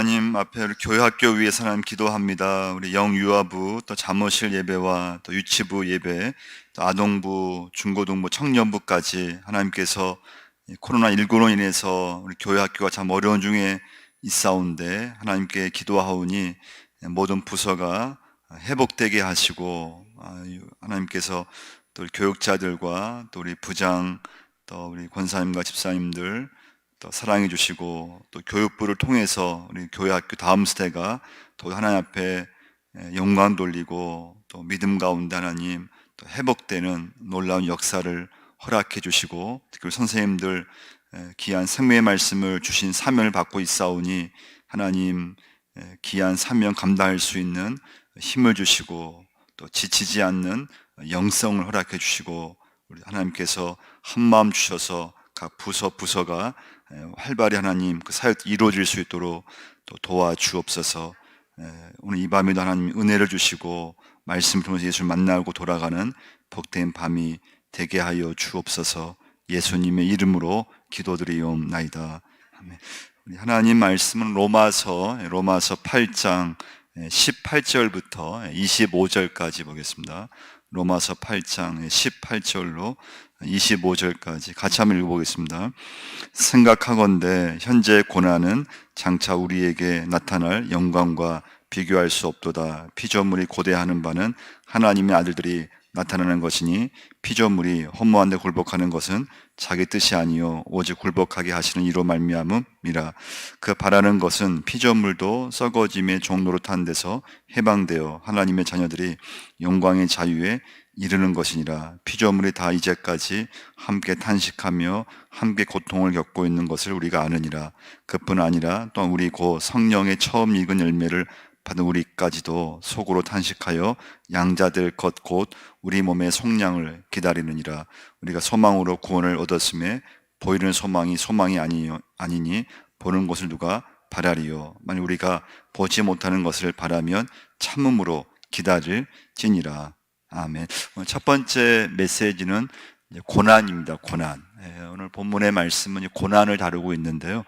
하나님 앞에 우리 교회학교 위해서 하나님 기도합니다. 우리 영유아부, 또 잠옷실 예배와 또 유치부 예배, 또 아동부, 중고등부, 청년부까지 하나님께서 코로나19로 인해서 우리 교회학교가 참 어려운 중에 있사온데 하나님께 기도하오니 모든 부서가 회복되게 하시고, 하나님께서 또 우리 교육자들과 또 우리 부장, 또 우리 권사님과 집사님들 또 사랑해 주시고, 또 교육부를 통해서 우리 교회학교 다음 세대가 또 하나님 앞에 영광 돌리고 또 믿음 가운데 하나님 또 회복되는 놀라운 역사를 허락해 주시고, 특히 선생님들 귀한 생명의 말씀을 주신 사명을 받고 있사오니 하나님 귀한 사명 감당할 수 있는 힘을 주시고, 또 지치지 않는 영성을 허락해 주시고, 우리 하나님께서 한마음 주셔서 각 부서가 활발히 하나님 그 사역 이루어질 수 있도록 또 도와주옵소서. 오늘 이 밤에도 하나님 은혜를 주시고 말씀 통해서 예수를 만나고 돌아가는 복된 밤이 되게 하여 주옵소서. 예수님의 이름으로 기도드리옵나이다. 아멘. 우리 하나님 말씀은 로마서 8장 18절부터 25절까지 보겠습니다. 로마서 8장 18절로 25절까지 같이 한번 읽어보겠습니다. 생각하건대 현재 고난은 장차 우리에게 나타날 영광과 비교할 수 없도다. 피조물이 고대하는 바는 하나님의 아들들이 나타나는 것이니, 피조물이 허무한데 굴복하는 것은 자기 뜻이 아니요 오직 굴복하게 하시는 이로 말미암음이라. 그 바라는 것은 피조물도 썩어짐의 종로로 탄 데서 해방되어 하나님의 자녀들이 영광의 자유에 이르는 것이니라. 피조물이 다 이제까지 함께 탄식하며 함께 고통을 겪고 있는 것을 우리가 아느니라. 그뿐 아니라 또한 우리 곧 성령의 처음 익은 열매를 받은 우리까지도 속으로 탄식하여 양자될 것 곧 우리 몸의 속량을 기다리느니라. 우리가 소망으로 구원을 얻었음에 보이는 소망이 아니니 보는 것을 누가 바라리요. 만약 우리가 보지 못하는 것을 바라면 참음으로 기다릴지니라. 아멘. 오늘 첫 번째 메시지는 고난입니다. 고난. 오늘 본문의 말씀은 고난을 다루고 있는데요.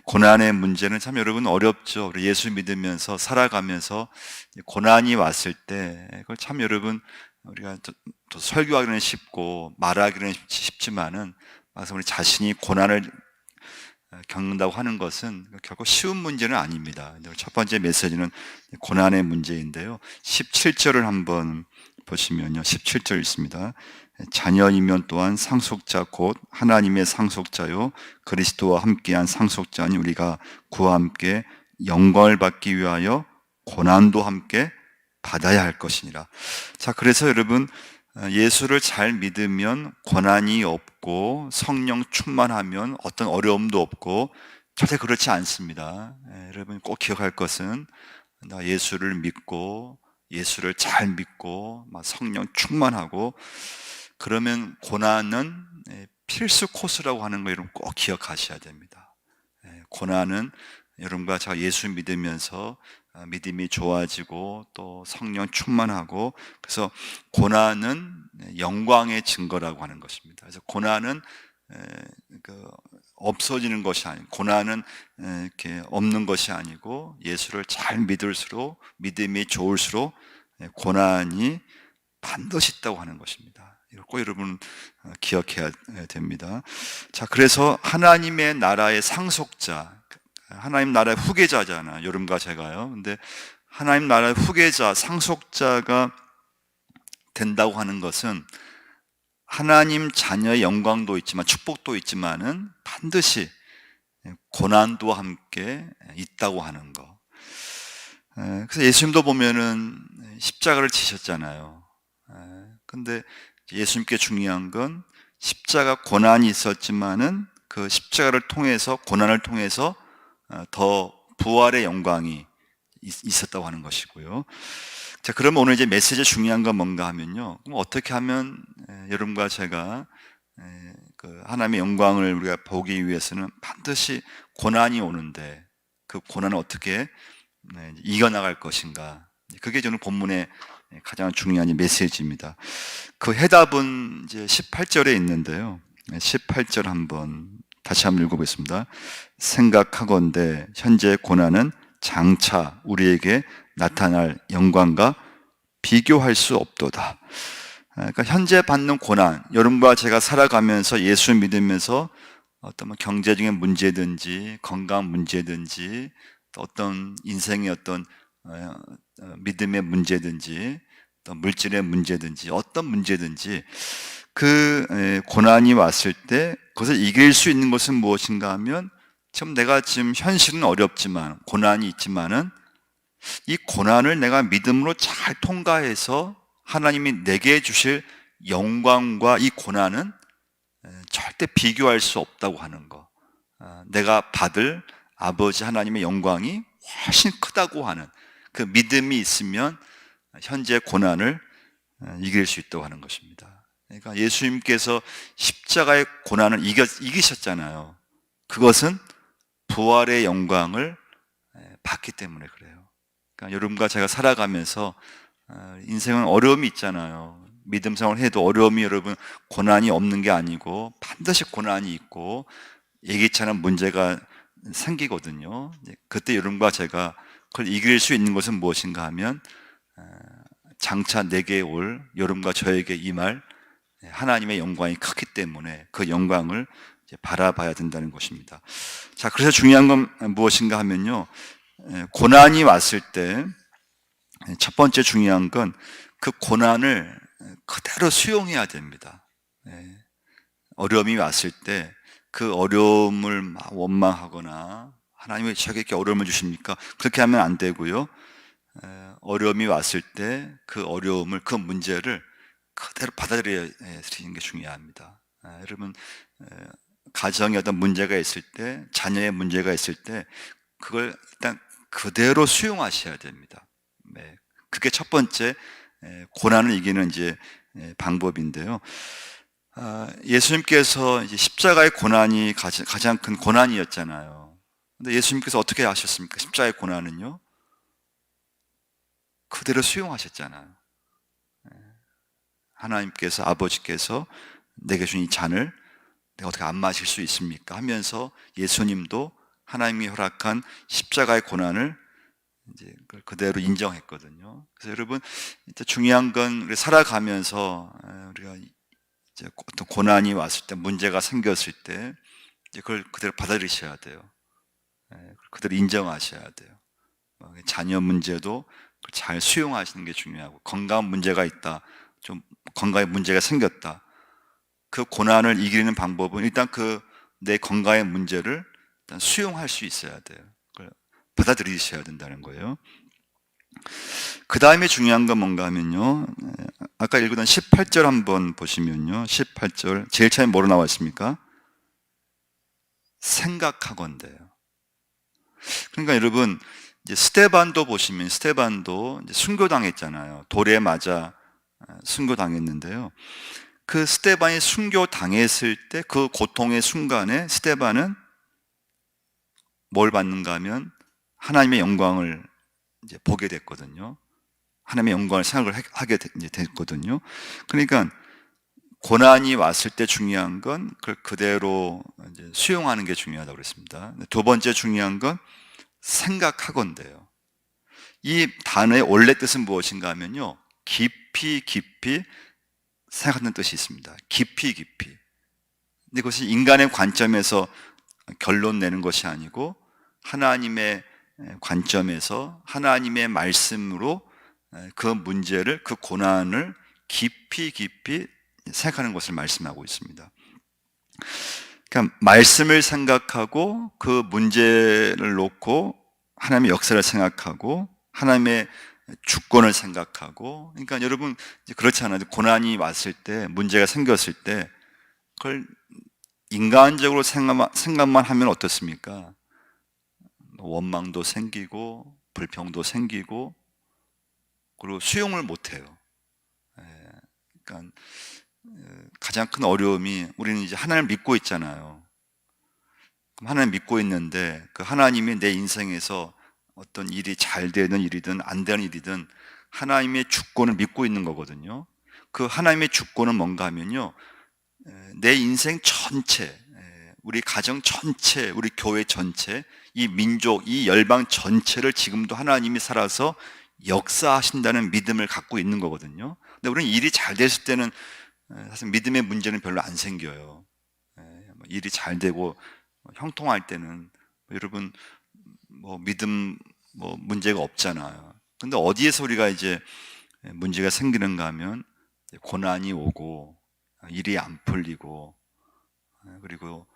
고난의 문제는 참 여러분 어렵죠. 우리 예수 믿으면서 살아가면서 고난이 왔을 때 그걸 참 여러분 우리가 또 설교하기는 쉽고 말하기는 쉽지만은 막상 우리 자신이 고난을 겪는다고 하는 것은 결코 쉬운 문제는 아닙니다. 첫 번째 메시지는 고난의 문제인데요. 17절을 한번 보시면요. 17절 있습니다. 자녀이면 또한 상속자 곧 하나님의 상속자요 그리스도와 함께한 상속자니 우리가 그와 함께 영광을 받기 위하여 고난도 함께 받아야 할 것이니라. 자, 그래서 여러분 예수를 잘 믿으면 고난이 없고 성령 충만하면 어떤 어려움도 없고, 절대 그렇지 않습니다. 여러분 꼭 기억할 것은 나 예수를 믿고 예수를 잘 믿고 막 성령 충만하고 그러면 고난은 필수 코스라고 하는 거 여러분 꼭 기억하셔야 됩니다. 고난은 여러분과 제가 예수 믿으면서 믿음이 좋아지고 또 성령 충만하고, 그래서 고난은 영광의 증거라고 하는 것입니다. 그래서 고난은 없어지는 것이 아니고, 고난은 이렇게 없는 것이 아니고, 예수를 잘 믿을수록 믿음이 좋을수록 고난이 반드시 있다고 하는 것입니다. 이걸 꼭 여러분 기억해야 됩니다. 자, 그래서 하나님의 나라의 상속자, 하나님 나라의 후계자잖아요. 여러분과 제가요. 근데 하나님 나라의 후계자, 상속자가 된다고 하는 것은 하나님 자녀의 영광도 있지만 축복도 있지만은 반드시 고난도 함께 있다고 하는 거. 그래서 예수님도 보면은 십자가를 지셨잖아요. 근데 예수님께 중요한 건 십자가 고난이 있었지만은 그 십자가를 통해서, 고난을 통해서 더 부활의 영광이 있었다고 하는 것이고요. 자, 그러면 오늘 이제 메시지 중요한 건 뭔가 하면요. 그럼 어떻게 하면 여러분과 제가 그 하나님의 영광을 우리가 보기 위해서는 반드시 고난이 오는데 그 고난을 어떻게 이겨나갈 것인가. 그게 저는 본문의 가장 중요한 메시지입니다. 그 해답은 이제 18절에 있는데요. 18절 한번 다시 한번 읽어보겠습니다. 생각하건대 현재 고난은 장차 우리에게 나타날 영광과 비교할 수 없도다. 그러니까 현재 받는 고난, 여러분과 제가 살아가면서 예수 믿으면서 어떤 경제적인 문제든지 건강 문제든지 어떤 인생의 어떤 믿음의 문제든지 또 물질의 문제든지 어떤 문제든지 그 고난이 왔을 때 그것을 이길 수 있는 것은 무엇인가 하면 내가 지금 현실은 어렵지만 고난이 있지만은 이 고난을 내가 믿음으로 잘 통과해서 하나님이 내게 주실 영광과 이 고난은 절대 비교할 수 없다고 하는 거. 내가 받을 아버지 하나님의 영광이 훨씬 크다고 하는 그 믿음이 있으면 현재 고난을 이길 수 있다고 하는 것입니다. 그러니까 예수님께서 십자가의 고난을 이기셨잖아요. 그것은 부활의 영광을 받기 때문에 그래요. 그러니까 여러분과 제가 살아가면서 인생은 어려움이 있잖아요. 믿음 생활을 해도 어려움이 여러분 고난이 없는 게 아니고 반드시 고난이 있고 예기치 않은 문제가 생기거든요. 그때 여러분과 제가 그걸 이길 수 있는 것은 무엇인가 하면 장차 내게 올 여러분과 저에게 임할 하나님의 영광이 크기 때문에 그 영광을 바라봐야 된다는 것입니다. 자, 그래서 중요한 건 무엇인가 하면요. 고난이 왔을 때 첫 번째 중요한 건 그 고난을 그대로 수용해야 됩니다. 어려움이 왔을 때 그 어려움을 막 원망하거나 하나님 왜 저에게 어려움을 주십니까? 그렇게 하면 안 되고요. 어려움이 왔을 때 그 어려움을, 그 문제를 그대로 받아들이는 게 중요합니다. 여러분, 가정에 어떤 문제가 있을 때, 자녀의 문제가 있을 때 그걸 일단 그대로 수용하셔야 됩니다. 그게 첫 번째 고난을 이기는 이제 방법인데요. 예수님께서 이제 십자가의 고난이 가장 큰 고난이었잖아요. 근데 예수님께서 어떻게 하셨습니까? 십자가의 고난은요, 그대로 수용하셨잖아요. 하나님께서, 아버지께서 내게 준 이 잔을 내가 어떻게 안 마실 수 있습니까? 하면서 예수님도 하나님이 허락한 십자가의 고난을 이제 그대로 인정했거든요. 그래서 여러분, 중요한 건 우리 살아가면서 우리가 이제 어떤 고난이 왔을 때, 문제가 생겼을 때 이제 그걸 그대로 받아들이셔야 돼요. 그대로 인정하셔야 돼요. 자녀 문제도 잘 수용하시는 게 중요하고, 건강 문제가 있다, 좀 건강에 문제가 생겼다. 그 고난을 이기는 방법은 일단 그 내 건강의 문제를 일단 수용할 수 있어야 돼요. 그걸 받아들이셔야 된다는 거예요. 그 다음에 중요한 건 뭔가 하면요, 아까 읽었던 18절 한번 보시면요, 18절 제일 처음에 뭐로 나와 있습니까? 생각하건대요. 그러니까 여러분, 이제 스데반도 보시면 스데반도 이제 순교당했잖아요. 돌에 맞아 순교당했는데요. 그 스데반이 순교당했을 때 그 고통의 순간에 스데반은 뭘 받는가 하면 하나님의 영광을 이제 보게 됐거든요. 하나님의 영광을 생각을 하게 됐거든요. 그러니까 고난이 왔을 때 중요한 건 그걸 그대로 이제 수용하는 게 중요하다고 그랬습니다. 두 번째 중요한 건 생각하건대요. 이 단어의 원래 뜻은 무엇인가 하면요, 깊이 생각하는 뜻이 있습니다. 깊이. 근데 그것이 인간의 관점에서 결론 내는 것이 아니고 하나님의 관점에서 하나님의 말씀으로 그 문제를, 그 고난을 깊이 생각하는 것을 말씀하고 있습니다. 그러니까 말씀을 생각하고 그 문제를 놓고 하나님의 역사를 생각하고 하나님의 주권을 생각하고, 그러니까 여러분 그렇지 않아도 고난이 왔을 때, 문제가 생겼을 때 그걸 인간적으로 생각만 하면 어떻습니까? 원망도 생기고 불평도 생기고 그리고 수용을 못해요. 그러니까 가장 큰 어려움이, 우리는 이제 하나님을 믿고 있잖아요. 그럼 하나님 믿고 있는데 그 하나님이 내 인생에서 어떤 일이 잘 되는 일이든 안 되는 일이든 하나님의 주권을 믿고 있는 거거든요. 그 하나님의 주권은 뭔가 하면요, 내 인생 전체, 우리 가정 전체, 우리 교회 전체, 이 민족, 이 열방 전체를 지금도 하나님이 살아서 역사하신다는 믿음을 갖고 있는 거거든요. 근데 우리는 일이 잘 됐을 때는 사실 믿음의 문제는 별로 안 생겨요. 일이 잘 되고 형통할 때는 여러분 믿음 문제가 없잖아요. 근데 어디에서 우리가 이제 문제가 생기는가 하면 고난이 오고 일이 안 풀리고 그리고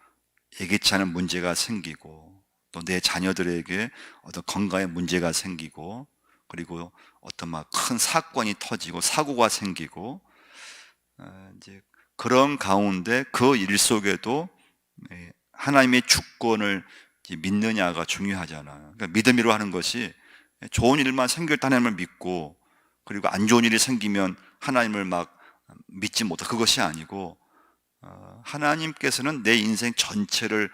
예기치 않은 문제가 생기고 또 내 자녀들에게 어떤 건강에 문제가 생기고 그리고 어떤 막 큰 사건이 터지고 사고가 생기고 이제 그런 가운데 그 일 속에도 하나님의 주권을 믿느냐가 중요하잖아요. 그러니까 믿음으로 하는 것이 좋은 일만 생길 때 하나님을 믿고 그리고 안 좋은 일이 생기면 하나님을 막 믿지 못하 그것이 아니고 하나님께서는 내 인생 전체를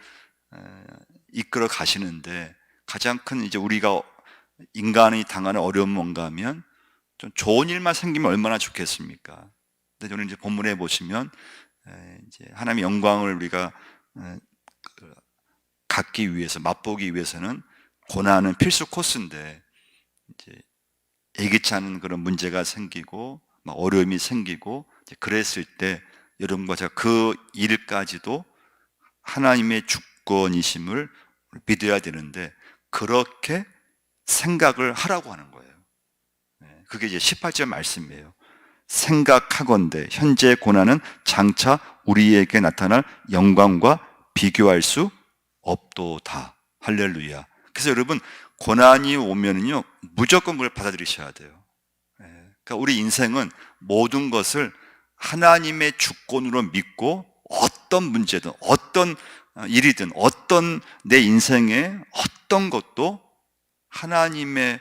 이끌어 가시는데 가장 큰 이제 우리가 인간이 당하는 어려움은 뭔가 하면 좀 좋은 일만 생기면 얼마나 좋겠습니까? 근데 저는 이제 본문에 보시면 이제 하나님의 영광을 우리가 갖기 위해서 맛보기 위해서는 고난은 필수 코스인데 이제 예기치 않은 그런 문제가 생기고 어려움이 생기고 그랬을 때 여러분과 제가 그 일까지도 하나님의 주권이심을 믿어야 되는데 그렇게 생각을 하라고 하는 거예요. 그게 이제 18절 말씀이에요. 생각하건대 현재 고난은 장차 우리에게 나타날 영광과 비교할 수 없도다. 할렐루야. 그래서 여러분 고난이 오면은요 무조건 그걸 받아들이셔야 돼요. 그러니까 우리 인생은 모든 것을 하나님의 주권으로 믿고 어떤 문제든 어떤 일이든 어떤 내 인생의 어떤 것도 하나님의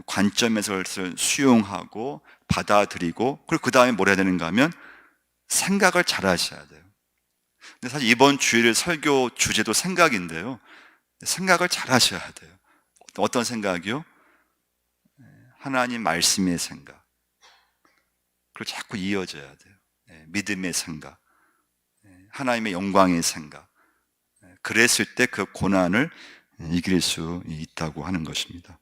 관점에서 그것을 수용하고 받아들이고 그리고 그 다음에 뭘 해야 되는가 하면 생각을 잘 하셔야 돼요. 근데 사실 이번 주일 설교 주제도 생각인데요. 생각을 잘 하셔야 돼요. 어떤 생각이요? 하나님 말씀의 생각. 그걸 자꾸 이어져야 돼요. 믿음의 생각. 하나님의 영광의 생각. 그랬을 때 그 고난을 이길 수 있다고 하는 것입니다.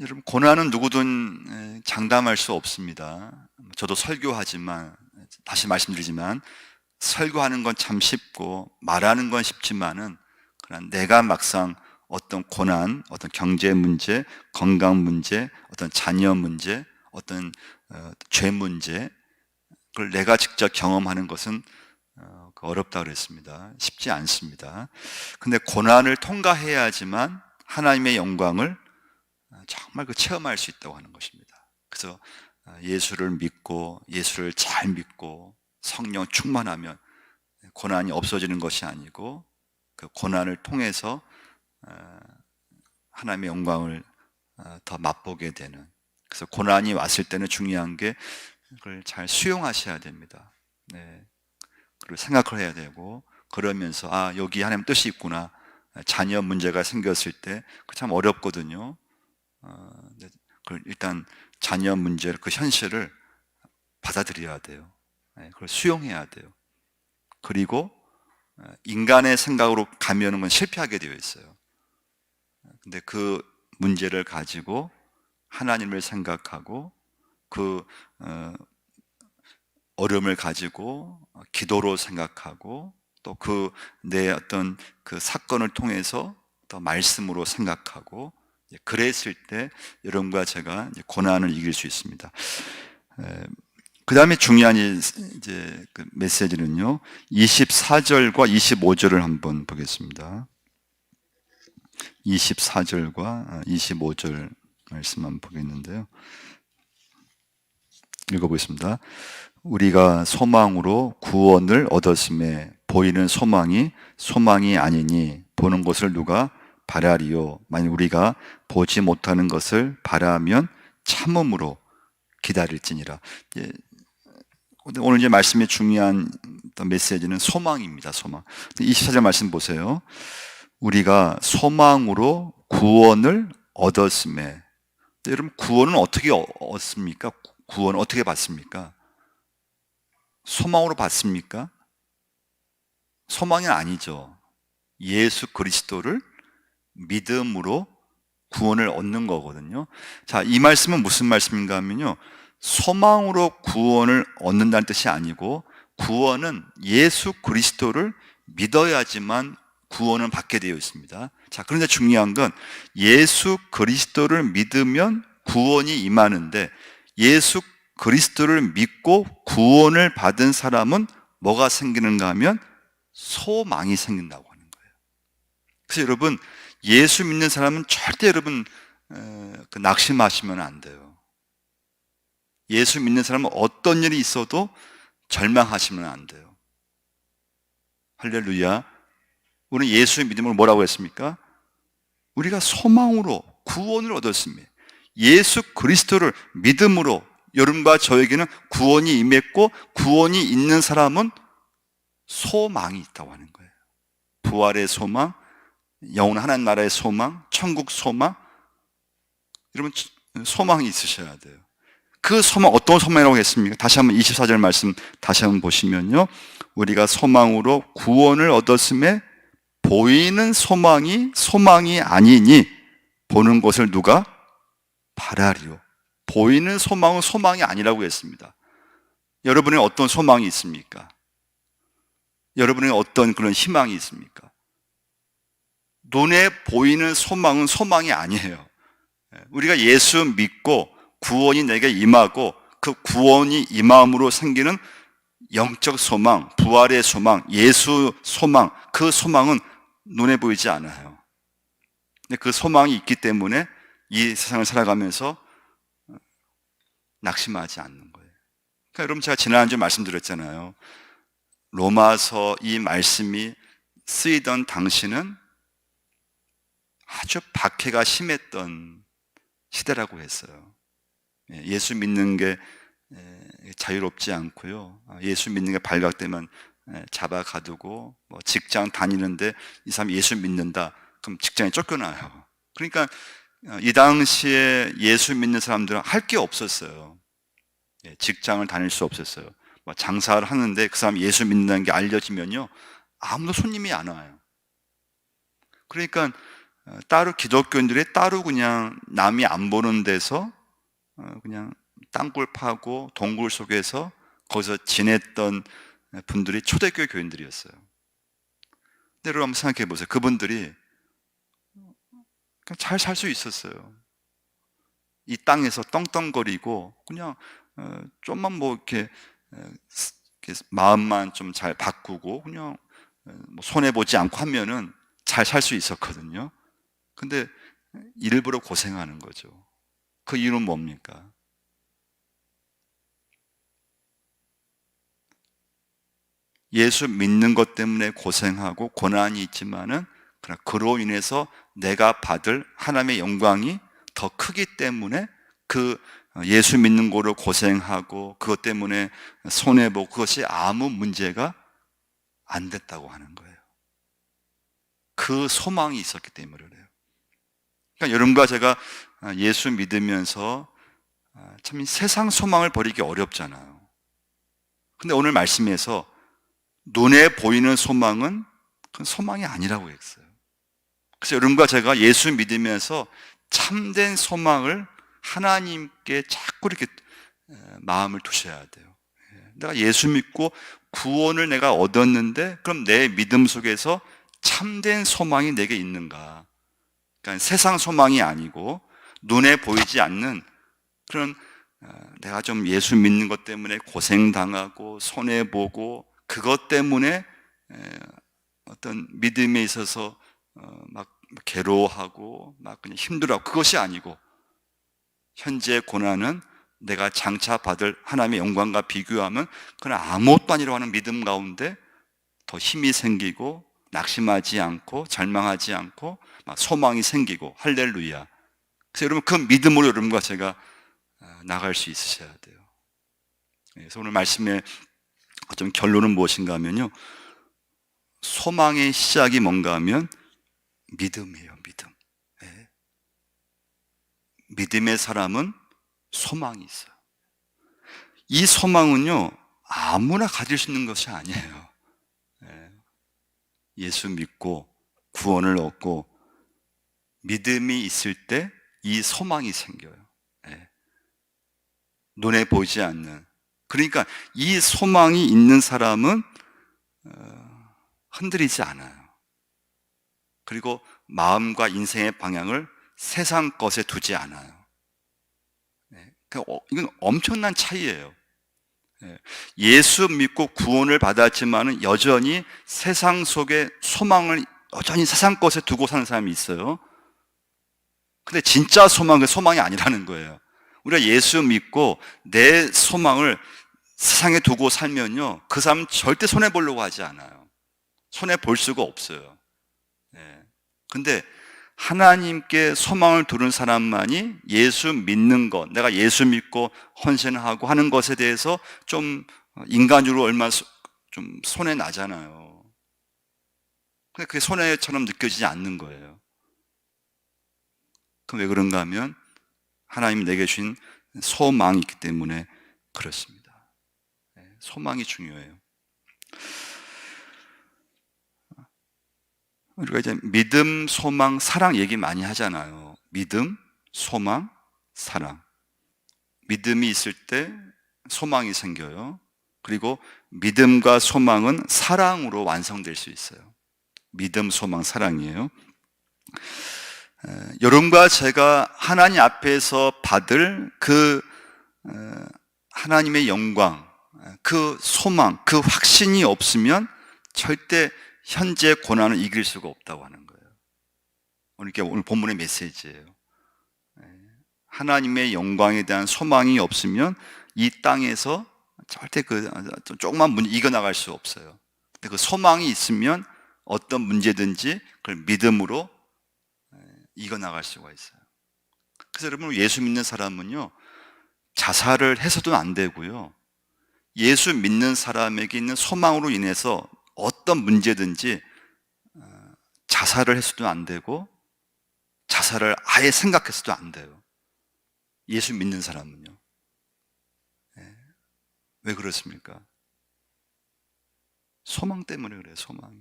여러분 고난은 누구든 장담할 수 없습니다. 저도 설교하지만 다시 말씀드리지만 설교하는 건 참 쉽고 말하는 건 쉽지만은 그러나 내가 막상 어떤 고난, 어떤 경제 문제, 건강 문제, 어떤 자녀 문제, 어떤 죄 문제 그걸 내가 직접 경험하는 것은 어렵다고 그랬습니다. 쉽지 않습니다. 근데 고난을 통과해야지만 하나님의 영광을 정말 체험할 수 있다고 하는 것입니다. 그래서 예수를 믿고 예수를 잘 믿고 성령 충만하면 고난이 없어지는 것이 아니고 그 고난을 통해서 하나님의 영광을 더 맛보게 되는 그래서 고난이 왔을 때는 중요한 게 그걸 잘 수용하셔야 됩니다. 그리고 생각을 해야 되고 그러면서 여기 하나님 뜻이 있구나. 자녀 문제가 생겼을 때 참 어렵거든요. 일단 자녀 문제를 그 현실을 받아들여야 돼요. 그걸 수용해야 돼요. 그리고 인간의 생각으로 가면은 건 실패하게 되어 있어요. 근데 그 문제를 가지고 하나님을 생각하고 그 어려움을 가지고 기도로 생각하고 또 그 내 어떤 그 사건을 통해서 또 말씀으로 생각하고 그랬을 때 여러분과 제가 고난을 이길 수 있습니다. 그 다음에 중요한 이제 그 메시지는요 24절과 25절을 한번 보겠습니다. 24절과 25절 말씀 한번 보겠는데요. 읽어보겠습니다. 우리가 소망으로 구원을 얻었음에 보이는 소망이 아니니 보는 것을 누가 바라리요. 만약 우리가 보지 못하는 것을 바라면 참음으로 기다릴지니라. 오늘 이제 말씀의 중요한 메시지는 소망입니다. 소망. 24절 말씀 보세요. 우리가 소망으로 구원을 얻었음에 여러분 구원은 어떻게 얻습니까? 구원은 어떻게 받습니까? 소망으로 받습니까? 소망이 아니죠. 예수 그리스도를 믿음으로 구원을 얻는 거거든요. 자, 이 말씀은 무슨 말씀인가 하면요, 소망으로 구원을 얻는다는 뜻이 아니고, 구원은 예수 그리스도를 믿어야지만 구원을 받게 되어 있습니다. 자, 그런데 중요한 건 예수 그리스도를 믿으면 구원이 임하는데, 예수 그리스도를 믿고 구원을 받은 사람은 뭐가 생기는가 하면 소망이 생긴다고 하는 거예요. 그래서 여러분, 예수 믿는 사람은 절대 여러분 낙심하시면 안 돼요. 예수 믿는 사람은 어떤 일이 있어도 절망하시면 안 돼요. 할렐루야. 우리 예수의 믿음으로 뭐라고 했습니까? 우리가 소망으로 구원을 얻었습니다. 예수 그리스도를 믿음으로 여러분과 저에게는 구원이 임했고, 구원이 있는 사람은 소망이 있다고 하는 거예요. 부활의 소망, 영원 하나님 나라의 소망, 천국 소망. 여러분, 소망이 있으셔야 돼요. 그 소망, 어떤 소망이라고 했습니까? 다시 한번 24절 말씀 다시 한번 보시면요, 우리가 소망으로 구원을 얻었음에 보이는 소망이 아니니 보는 것을 누가 바라리요. 보이는 소망은 소망이 아니라고 했습니다. 여러분의 어떤 소망이 있습니까? 여러분의 어떤 그런 희망이 있습니까? 눈에 보이는 소망은 소망이 아니에요. 우리가 예수 믿고 구원이 내게 임하고, 그 구원이 임함으로 생기는 영적 소망, 부활의 소망, 예수 소망, 그 소망은 눈에 보이지 않아요. 근데 그 소망이 있기 때문에 이 세상을 살아가면서 낙심하지 않는 거예요. 그러니까 여러분, 제가 지난주에 말씀드렸잖아요. 로마서 이 말씀이 쓰이던 당시는 아주 박해가 심했던 시대라고 했어요. 예수 믿는 게 자유롭지 않고요. 예수 믿는 게 발각되면 잡아 가두고, 뭐 직장 다니는데 이 사람 예수 믿는다, 그럼 직장에 쫓겨나요. 그러니까 이 당시에 예수 믿는 사람들은 할 게 없었어요. 직장을 다닐 수 없었어요. 뭐 장사를 하는데 그 사람 예수 믿는다는 게 알려지면요, 아무도 손님이 안 와요. 그러니까 따로 기독교인들이 따로 그냥 남이 안 보는 데서 그냥 땅굴 파고 동굴 속에서 거기서 지냈던 분들이 초대교회 교인들이었어요. 근데 여러분 한번 생각해 보세요. 그분들이 잘 살 수 있었어요. 이 땅에서 떵떵거리고 그냥 좀만 뭐 이렇게 마음만 좀 잘 바꾸고 그냥 뭐 손해 보지 않고 하면은 잘 살 수 있었거든요. 근데 일부러 고생하는 거죠. 그 이유는 뭡니까? 예수 믿는 것 때문에 고생하고 고난이 있지만은, 그러나 그로 인해서 내가 받을 하나님의 영광이 더 크기 때문에 그 예수 믿는 거로 고생하고 그것 때문에 손해보고 그것이 아무 문제가 안 됐다고 하는 거예요. 그 소망이 있었기 때문에 그래요. 그러니까 여러분과 제가 예수 믿으면서 참 세상 소망을 버리기 어렵잖아요. 근데 오늘 말씀에서 눈에 보이는 소망은 그건 소망이 아니라고 했어요. 그래서 여러분과 제가 예수 믿으면서 참된 소망을 하나님께 자꾸 이렇게 마음을 두셔야 돼요. 내가 예수 믿고 구원을 내가 얻었는데, 그럼 내 믿음 속에서 참된 소망이 내게 있는가? 그러니까 세상 소망이 아니고 눈에 보이지 않는 그런, 내가 좀 예수 믿는 것 때문에 고생당하고 손해보고 그것 때문에 어떤 믿음에 있어서 막 괴로워하고 막 그냥 힘들어하고, 그것이 아니고 현재의 고난은 내가 장차 받을 하나님의 영광과 비교하면 그건 아무것도 아니라고 하는 믿음 가운데 더 힘이 생기고 낙심하지 않고 절망하지 않고 막 소망이 생기고, 할렐루야. 그래서 여러분, 그 믿음으로 여러분과 제가 나갈 수 있으셔야 돼요. 그래서 오늘 말씀의 어떤 결론은 무엇인가 하면요, 소망의 시작이 뭔가 하면 믿음이에요. 믿음. 네. 믿음의 사람은 소망이 있어요. 이 소망은요, 아무나 가질 수 있는 것이 아니에요. 예수 믿고 구원을 얻고 믿음이 있을 때 이 소망이 생겨요. 눈에 보이지 않는. 그러니까 이 소망이 있는 사람은 흔들리지 않아요. 그리고 마음과 인생의 방향을 세상 것에 두지 않아요. 이건 엄청난 차이예요. 예수 믿고 구원을 받았지만 여전히 세상 속에 소망을 여전히 세상 것에 두고 사는 사람이 있어요. 근데 진짜 소망은 소망이 아니라는 거예요. 우리가 예수 믿고 내 소망을 세상에 두고 살면요, 그 사람은 절대 손해보려고 하지 않아요. 손해볼 수가 없어요. 근데 하나님께 소망을 두는 사람만이 예수 믿는 것, 내가 예수 믿고 헌신하고 하는 것에 대해서 좀 인간적으로 얼마나 좀 손해 나잖아요. 근데 그게 손해처럼 느껴지지 않는 거예요. 그럼 왜 그런가 하면 하나님이 내게 주신 소망이 있기 때문에 그렇습니다. 소망이 중요해요. 우리가 이제 믿음, 소망, 사랑 얘기 많이 하잖아요. 믿음, 소망, 사랑. 믿음이 있을 때 소망이 생겨요. 그리고 믿음과 소망은 사랑으로 완성될 수 있어요. 믿음, 소망, 사랑이에요. 여러분과 제가 하나님 앞에서 받을 그 하나님의 영광, 그 소망, 그 확신이 없으면 절대 현재 고난을 이길 수가 없다고 하는 거예요. 오늘 본문의 메시지예요. 하나님의 영광에 대한 소망이 없으면 이 땅에서 절대 조그만 문제 이겨나갈 수 없어요. 근데 그 소망이 있으면 어떤 문제든지 그걸 믿음으로 이겨나갈 수가 있어요. 그래서 여러분, 예수 믿는 사람은요, 자살을 해서도 안 되고요, 예수 믿는 사람에게 있는 소망으로 인해서 어떤 문제든지 자살을 해서도 안 되고 자살을 아예 생각해서도 안 돼요. 예수 믿는 사람은요. 왜 그렇습니까? 소망 때문에 그래요. 소망이.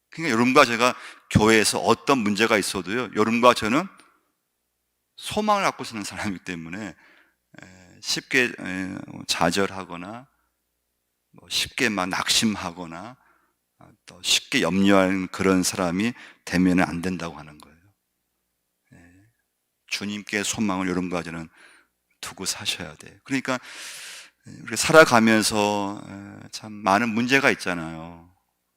그러니까 여러분과 제가 교회에서 어떤 문제가 있어도요, 여러분과 저는 소망을 갖고 사는 사람이기 때문에 쉽게 좌절하거나 쉽게 막 낙심하거나 또 쉽게 염려하는 그런 사람이 되면 안 된다고 하는 거예요. 주님께 소망을 여러분과 저는 두고 사셔야 돼요. 그러니까 우리가 살아가면서 참 많은 문제가 있잖아요.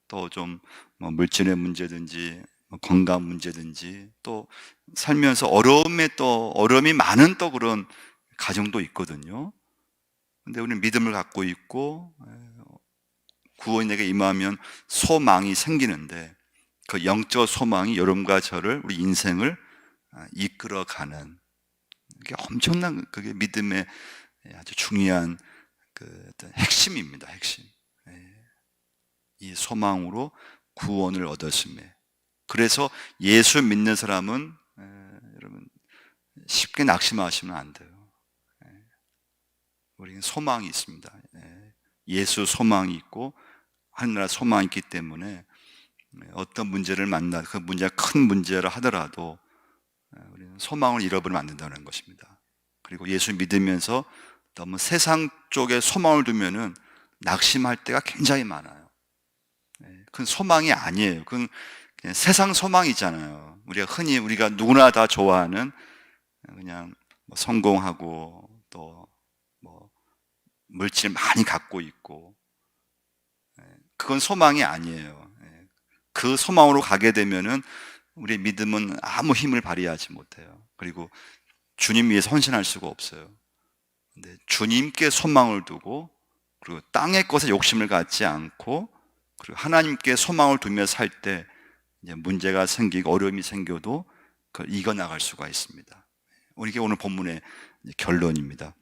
또 좀 물질의 문제든지 건강 문제든지, 또 살면서 어려움이 많은 또 그런 가정도 있거든요. 근데 우리는 믿음을 갖고 있고 구원에게 임하면 소망이 생기는데, 그 영적 소망이 여러분과 저를, 우리 인생을 이끌어가는, 그게 엄청난, 그게 믿음의 아주 중요한 그 핵심입니다. 핵심. 이 소망으로 구원을 얻었음에. 그래서 예수 믿는 사람은 여러분 쉽게 낙심하시면 안 돼요. 우리는 소망이 있습니다. 예수 소망이 있고 하늘나라 소망이 있기 때문에 어떤 문제를 그 문제가 큰 문제라 하더라도 우리는 소망을 잃어버리면 안 된다는 것입니다. 그리고 예수 믿으면서 너무 세상 쪽에 소망을 두면은 낙심할 때가 굉장히 많아요. 그건 소망이 아니에요. 그건 그냥 세상 소망이잖아요. 우리가 누구나 다 좋아하는 그냥 성공하고 또 물질 많이 갖고 있고, 그건 소망이 아니에요. 그 소망으로 가게 되면은 우리의 믿음은 아무 힘을 발휘하지 못해요. 그리고 주님 위해서 헌신할 수가 없어요. 근데 주님께 소망을 두고, 그리고 땅의 것에 욕심을 갖지 않고, 그리고 하나님께 소망을 두며 살 때 이제 문제가 생기고 어려움이 생겨도 그걸 이겨나갈 수가 있습니다. 이게 오늘 본문의 결론입니다.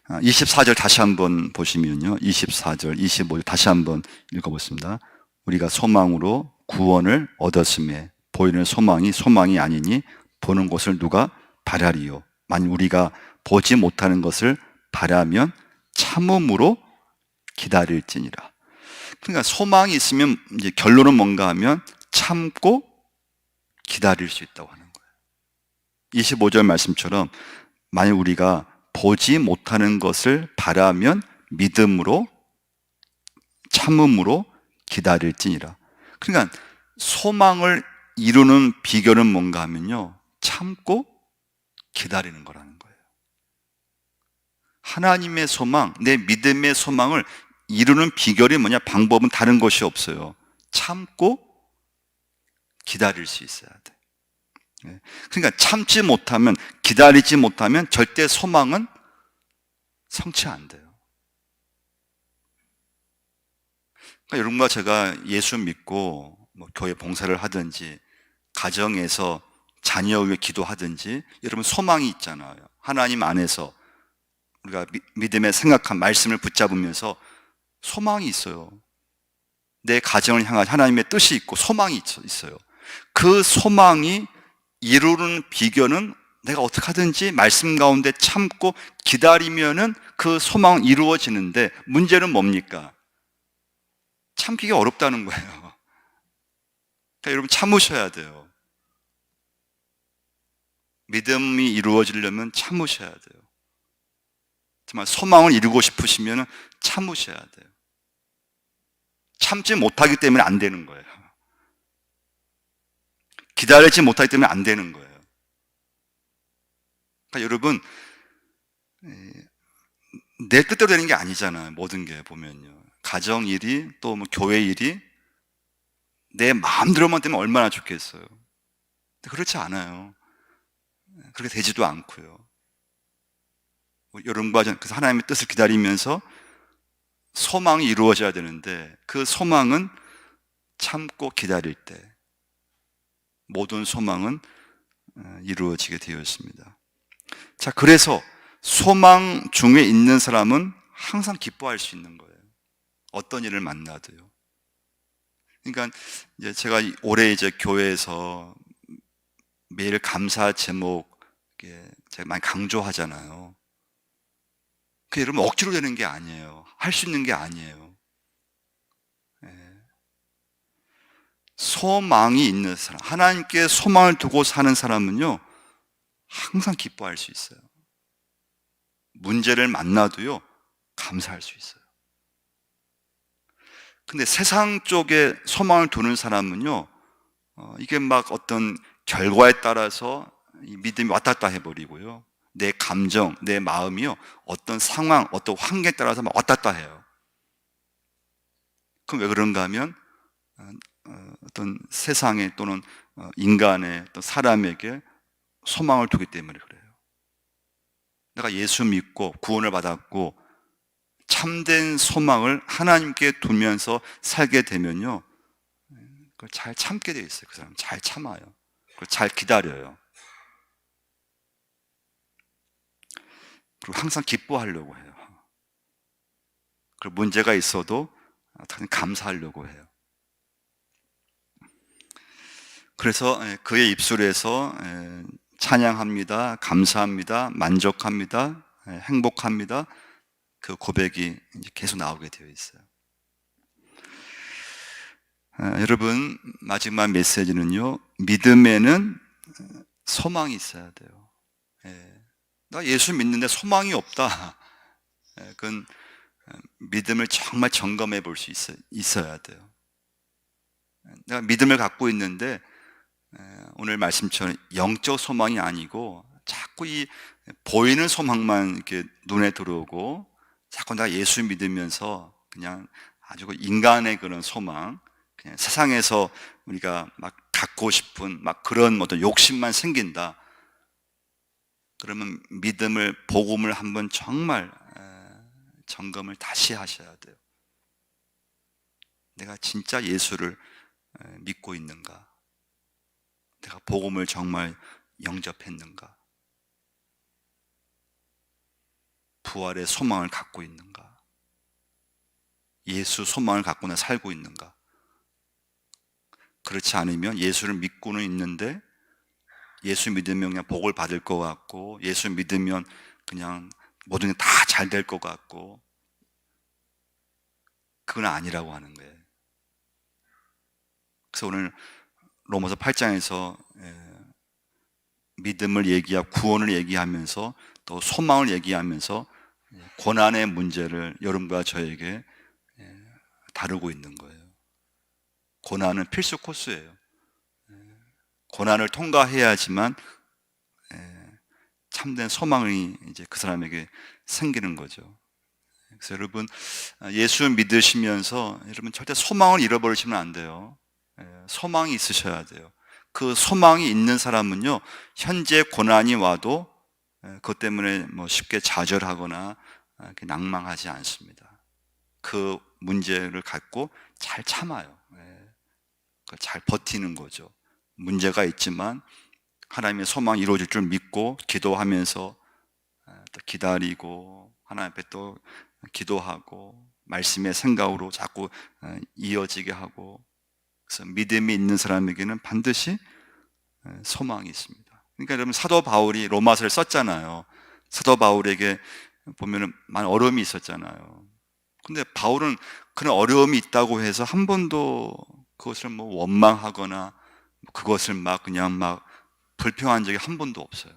24절 다시 한번 보시면요, 24절, 25절 다시 한번 읽어보겠습니다. 우리가 소망으로 구원을 얻었음에 보이는 소망이 아니니 보는 것을 누가 바라리요. 만일 우리가 보지 못하는 것을 바라면 참음으로 기다릴지니라. 그러니까 소망이 있으면 이제 결론은 뭔가 하면 참고 기다릴 수 있다고 하는 거예요. 25절 말씀처럼 만약 우리가 보지 못하는 것을 바라면 믿음으로 참음으로 기다릴지니라. 그러니까 소망을 이루는 비결은 뭔가 하면요, 참고 기다리는 거라는 거예요. 하나님의 소망, 내 믿음의 소망을 이루는 비결이 뭐냐? 방법은 다른 것이 없어요. 참고 기다릴 수 있어야 돼. 그러니까 참지 못하면, 기다리지 못하면 절대 소망은 성취 안 돼요. 그러니까 여러분과 제가 예수 믿고 뭐 교회 봉사를 하든지 가정에서 자녀 위해 기도하든지 여러분 소망이 있잖아요. 하나님 안에서 우리가 믿음의 생각한 말씀을 붙잡으면서 소망이 있어요. 내 가정을 향한 하나님의 뜻이 있고 소망이 있어요. 그 소망이 이루는 비결은 내가 어떻게 하든지 말씀 가운데 참고 기다리면은 그 소망은 이루어지는데, 문제는 뭡니까? 참기가 어렵다는 거예요. 그러니까 여러분 참으셔야 돼요. 믿음이 이루어지려면 참으셔야 돼요. 정말 소망을 이루고 싶으시면 참으셔야 돼요. 참지 못하기 때문에 안 되는 거예요. 기다리지 못하기 때문에 안 되는 거예요. 그러니까 여러분, 내 뜻대로 되는 게 아니잖아요. 모든 게 보면요. 가정 일이 또 뭐 교회 일이 내 마음대로만 되면 얼마나 좋겠어요. 근데 그렇지 않아요. 그렇게 되지도 않고요. 여러분과 그래서 하나님의 뜻을 기다리면서 소망이 이루어져야 되는데, 그 소망은 참고 기다릴 때 모든 소망은 이루어지게 되어 있습니다. 자, 그래서 소망 중에 있는 사람은 항상 기뻐할 수 있는 거예요. 어떤 일을 만나도요. 그러니까 이제 제가 올해 이제 교회에서 매일 감사 제목 제가 많이 강조하잖아요. 그 여러분 억지로 되는 게 아니에요. 할 수 있는 게 아니에요. 소망이 있는 사람, 하나님께 소망을 두고 사는 사람은요, 항상 기뻐할 수 있어요. 문제를 만나도요, 감사할 수 있어요. 근데 세상 쪽에 소망을 두는 사람은요, 이게 막 어떤 결과에 따라서 이 믿음이 왔다 갔다 해버리고요, 내 감정, 내 마음이요, 어떤 상황, 어떤 환경에 따라서 막 왔다 갔다 해요. 그럼 왜 그런가 하면 어떤 세상에 또는 인간의 또 사람에게 소망을 두기 때문에 그래요. 내가 예수 믿고 구원을 받았고 참된 소망을 하나님께 두면서 살게 되면요, 그걸 잘 참게 돼 있어요. 그 사람 잘 참아요. 그걸 잘 기다려요. 그리고 항상 기뻐하려고 해요. 그리고 문제가 있어도 감사하려고 해요. 그래서 그의 입술에서 찬양합니다, 감사합니다, 만족합니다, 행복합니다, 그 고백이 계속 나오게 되어 있어요. 여러분, 마지막 메시지는요, 믿음에는 소망이 있어야 돼요. 나 예수 믿는데 소망이 없다. 그건 믿음을 정말 점검해 볼 수 있어야 돼요. 내가 믿음을 갖고 있는데 오늘 말씀처럼 영적 소망이 아니고 자꾸 이 보이는 소망만 이렇게 눈에 들어오고, 자꾸 내가 예수 믿으면서 그냥 아주 인간의 그런 소망, 그냥 세상에서 우리가 막 갖고 싶은 막 그런 어떤 욕심만 생긴다. 그러면 믿음을, 복음을 한번 정말 점검을 다시 하셔야 돼요. 내가 진짜 예수를 믿고 있는가? 내가 복음을 정말 영접했는가? 부활의 소망을 갖고 있는가? 예수 소망을 갖고는 살고 있는가? 그렇지 않으면 예수를 믿고는 있는데 예수 믿으면 그냥 복을 받을 것 같고, 예수 믿으면 그냥 모든 게 다 잘 될 것 같고, 그건 아니라고 하는 거예요. 그래서 오늘 로마서 8장에서 믿음을 얘기하고 구원을 얘기하면서 또 소망을 얘기하면서 고난의 문제를 여러분과 저에게 다루고 있는 거예요. 고난은 필수 코스예요. 고난을 통과해야지만 참된 소망이 이제 그 사람에게 생기는 거죠. 그래서 여러분, 예수 믿으시면서 여러분 절대 소망을 잃어버리시면 안 돼요. 소망이 있으셔야 돼요. 그 소망이 있는 사람은요, 현재 고난이 와도 그것 때문에 뭐 쉽게 좌절하거나 낭망하지 않습니다. 그 문제를 갖고 잘 참아요. 잘 버티는 거죠. 문제가 있지만 하나님의 소망이 이루어질 줄 믿고 기도하면서 또 기다리고 하나님 앞에 또 기도하고 말씀의 생각으로 자꾸 이어지게 하고, 그래서 믿음이 있는 사람에게는 반드시 소망이 있습니다. 그러니까 여러분, 사도 바울이 로마서를 썼잖아요. 사도 바울에게 보면은 많은 어려움이 있었잖아요. 근데 바울은 그런 어려움이 있다고 해서 한 번도 그것을 뭐 원망하거나 그것을 막 그냥 막 불평한 적이 한 번도 없어요.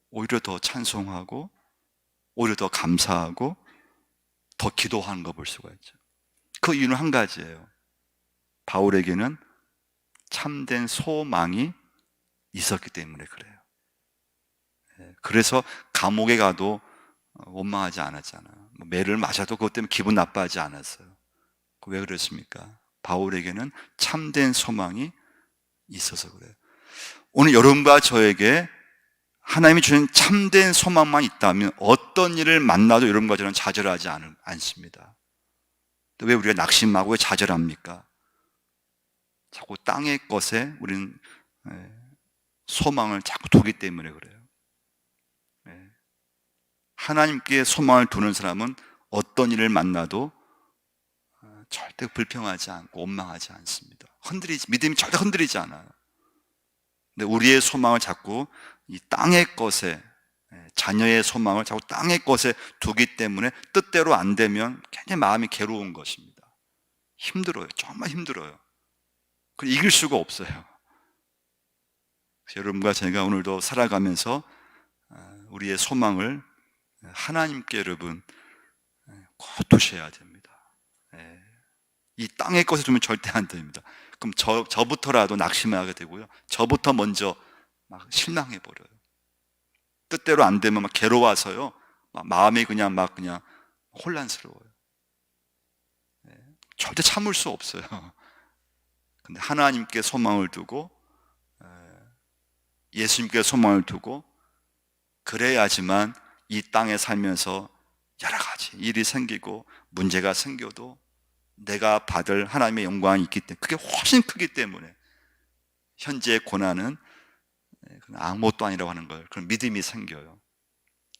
오히려 더 찬송하고 오히려 더 감사하고 더 기도하는 거 볼 수가 있죠. 그 이유는 한 가지예요. 바울에게는 참된 소망이 있었기 때문에 그래요. 그래서 감옥에 가도 원망하지 않았잖아요. 매를 맞아도 그것 때문에 기분 나빠하지 않았어요. 왜 그랬습니까? 바울에게는 참된 소망이 있어서 그래요. 오늘 여러분과 저에게 하나님이 주신 참된 소망만 있다면 어떤 일을 만나도 여러분과 저는 좌절하지 않습니다. 왜 우리가 낙심하고 왜 좌절합니까? 자꾸 땅의 것에 우리는 소망을 자꾸 두기 때문에 그래요. 하나님께 소망을 두는 사람은 어떤 일을 만나도 절대 불평하지 않고 원망하지 않습니다. 믿음이 절대 흔들리지 않아요. 근데 우리의 소망을 자꾸 이 땅의 것에, 자녀의 소망을 자꾸 땅의 것에 두기 때문에 뜻대로 안 되면 굉장히 마음이 괴로운 것입니다. 힘들어요. 정말 힘들어요. 그걸 이길 수가 없어요. 여러분과 제가 오늘도 살아가면서 우리의 소망을 하나님께 여러분 꼭 두셔야 됩니다. 이 땅의 것에 두면 절대 안 됩니다. 그럼 저부터라도 낙심하게 되고요. 저부터 먼저 막 실망해 버려요. 뜻대로 안 되면 막 괴로워서요. 마음이 그냥 혼란스러워요. 절대 참을 수 없어요. 근데 하나님께 소망을 두고 예수님께 소망을 두고 그래야지만 이 땅에 살면서 여러 가지 일이 생기고 문제가 생겨도 내가 받을 하나님의 영광이 있기 때문에, 그게 훨씬 크기 때문에 현재의 고난은 아무것도 아니라고 하는 걸, 그런 믿음이 생겨요.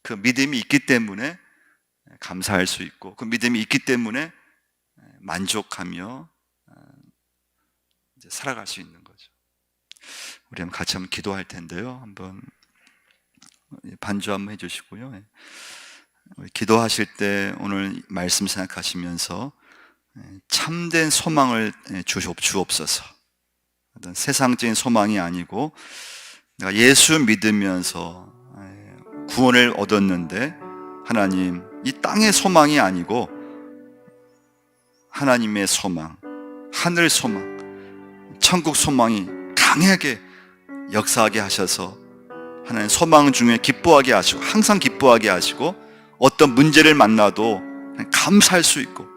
그 믿음이 있기 때문에 감사할 수 있고, 그 믿음이 있기 때문에 만족하며 이제 살아갈 수 있는 거죠. 우리 한번 같이 한번 기도할 텐데요. 한번 반주 한번 해주시고요. 기도하실 때 오늘 말씀 생각하시면서 참된 소망을 주옵소서. 어떤 세상적인 소망이 아니고 내가 예수 믿으면서 구원을 얻었는데 하나님, 이 땅의 소망이 아니고 하나님의 소망, 하늘 소망, 천국 소망이 강하게 역사하게 하셔서 하나님 소망 중에 기뻐하게 하시고, 항상 기뻐하게 하시고, 어떤 문제를 만나도 감사할 수 있고,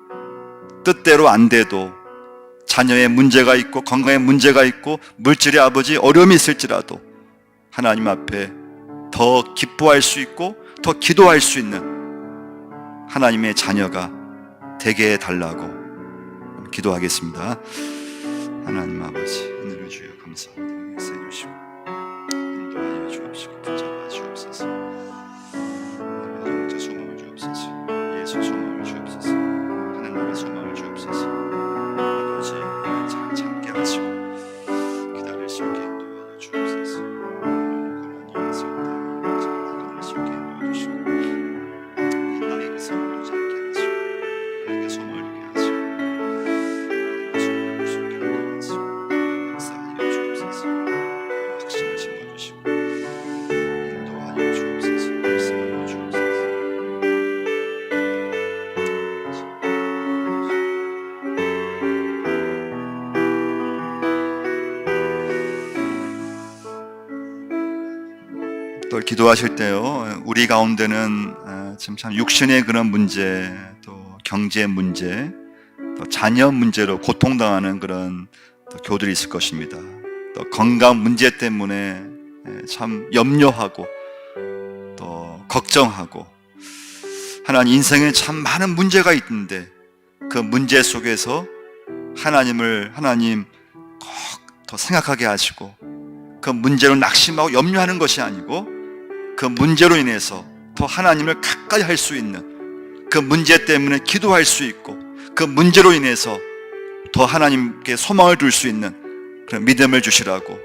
뜻대로 안 돼도 자녀의 문제가 있고 건강에 문제가 있고 물질의 아버지 어려움이 있을지라도 하나님 앞에 더 기뻐할 수 있고 더 기도할 수 있는 하나님의 자녀가 되게 해달라고 기도하겠습니다. 하나님 아버지, 하늘을 주여 감사합니다. 역사해 주시고 인도하여 주옵시고 붙잡아 주옵소서. 영적 소망을 주옵소서. 예수 소망을 주옵소서. 하나님의 소망을 주옵소서. 아버지, 잘 참게 하시고 기다릴 수 있게 인도하여 주옵소서. 고난이 왔을 때 잘 기다릴 수 있게 인도하여 늘 기도하실 때요, 우리 가운데는 지금 참 육신의 그런 문제, 또 경제 문제, 또 자녀 문제로 고통당하는 그런 또 교들이 있을 것입니다. 또 건강 문제 때문에 참 염려하고 또 걱정하고, 하나님, 인생에 참 많은 문제가 있는데 그 문제 속에서 하나님 꼭 더 생각하게 하시고, 그 문제로 낙심하고 염려하는 것이 아니고 그 문제로 인해서 더 하나님을 가까이 할 수 있는, 그 문제 때문에 기도할 수 있고 그 문제로 인해서 더 하나님께 소망을 둘 수 있는 그런 믿음을 주시라고,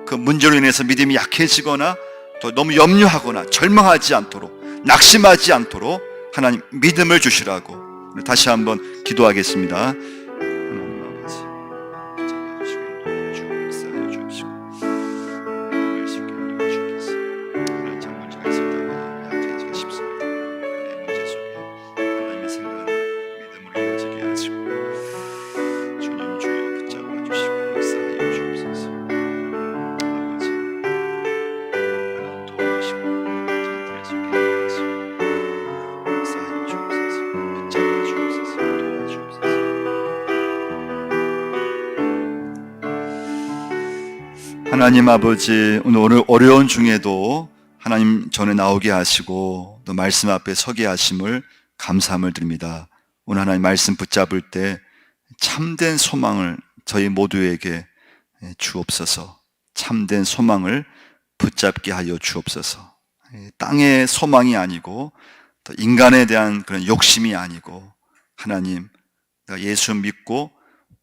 그 문제로 인해서 믿음이 약해지거나 또 너무 염려하거나 절망하지 않도록, 낙심하지 않도록 하나님 믿음을 주시라고 다시 한번 기도하겠습니다. 하나님 아버지, 오늘 어려운 중에도 하나님 전에 나오게 하시고 또 말씀 앞에 서게 하심을 감사함을 드립니다. 오늘 하나님 말씀 붙잡을 때 참된 소망을 저희 모두에게 주옵소서. 참된 소망을 붙잡게 하여 주옵소서. 땅의 소망이 아니고 또 인간에 대한 그런 욕심이 아니고, 하나님, 내가 예수 믿고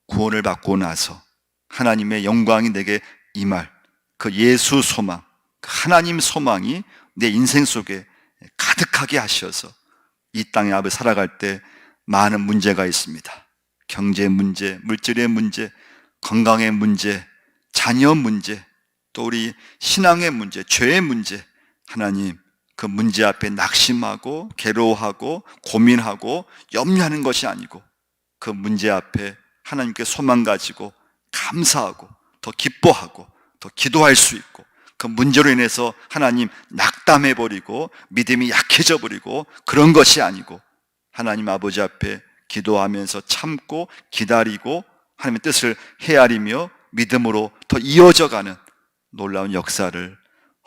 구원을 받고 나서 하나님의 영광이 내게 임할 그 예수 소망, 그 하나님 소망이 내 인생 속에 가득하게 하셔서 이 땅에 아버지 살아갈 때 많은 문제가 있습니다. 경제 문제, 물질의 문제, 건강의 문제, 자녀 문제, 또 우리 신앙의 문제, 죄의 문제, 하나님, 그 문제 앞에 낙심하고 괴로워하고 고민하고 염려하는 것이 아니고 그 문제 앞에 하나님께 소망 가지고 감사하고 더 기뻐하고 더 기도할 수 있고, 그 문제로 인해서 하나님 낙담해버리고 믿음이 약해져버리고 그런 것이 아니고, 하나님 아버지 앞에 기도하면서 참고 기다리고 하나님의 뜻을 헤아리며 믿음으로 더 이어져가는 놀라운 역사를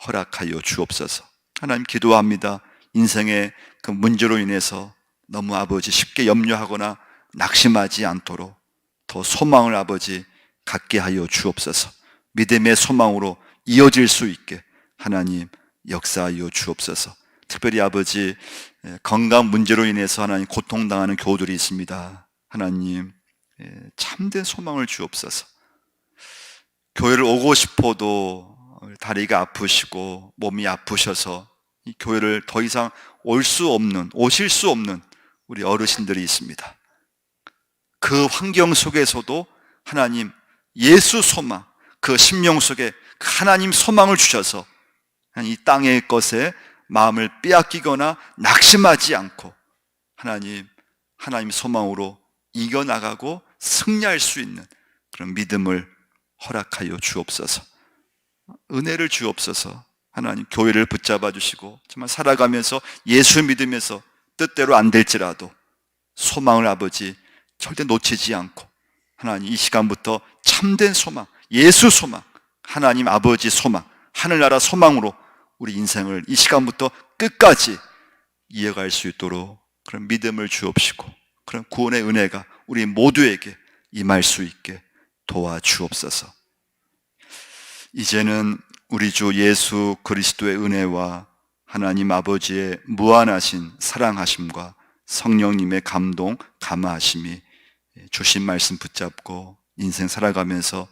허락하여 주옵소서. 하나님, 기도합니다. 인생의 그 문제로 인해서 너무 아버지 쉽게 염려하거나 낙심하지 않도록 더 소망을 아버지 갖게 하여 주옵소서. 믿음의 소망으로 이어질 수 있게 하나님 역사하여 주옵소서. 특별히 아버지, 건강 문제로 인해서 하나님 고통당하는 교우들이 있습니다. 하나님, 참된 소망을 주옵소서. 교회를 오고 싶어도 다리가 아프시고 몸이 아프셔서 이 교회를 더 이상 오실 수 없는 우리 어르신들이 있습니다. 그 환경 속에서도 하나님 예수 소망, 그 심령 속에 하나님 소망을 주셔서 이 땅의 것에 마음을 빼앗기거나 낙심하지 않고 하나님 소망으로 이겨나가고 승리할 수 있는 그런 믿음을 허락하여 주옵소서. 은혜를 주옵소서. 하나님, 교회를 붙잡아 주시고 정말 살아가면서 예수 믿으면서 뜻대로 안 될지라도 소망을 아버지 절대 놓치지 않고, 하나님, 이 시간부터 참된 소망, 예수 소망, 하나님 아버지 소망, 하늘나라 소망으로 우리 인생을 이 시간부터 끝까지 이어갈 수 있도록 그런 믿음을 주옵시고 그런 구원의 은혜가 우리 모두에게 임할 수 있게 도와주옵소서. 이제는 우리 주 예수 그리스도의 은혜와 하나님 아버지의 무한하신 사랑하심과 성령님의 감동, 감화하심이 주신 말씀 붙잡고 인생 살아가면서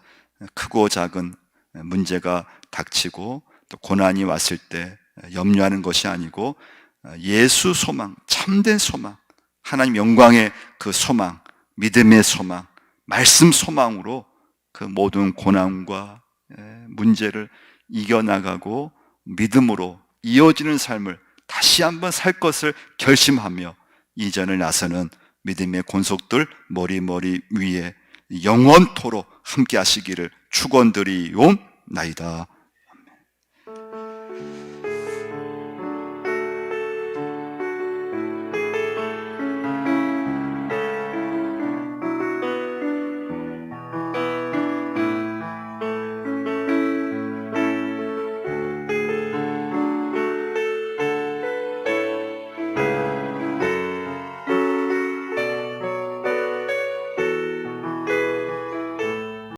크고 작은 문제가 닥치고 또 고난이 왔을 때 염려하는 것이 아니고 예수 소망, 참된 소망, 하나님 영광의 그 소망, 믿음의 소망, 말씀 소망으로 그 모든 고난과 문제를 이겨나가고 믿음으로 이어지는 삶을 다시 한번 살 것을 결심하며 이전을 나서는 믿음의 권속들 머리 위에 영원토록 함께 하시기를 축원드리옵나이다. 아멘.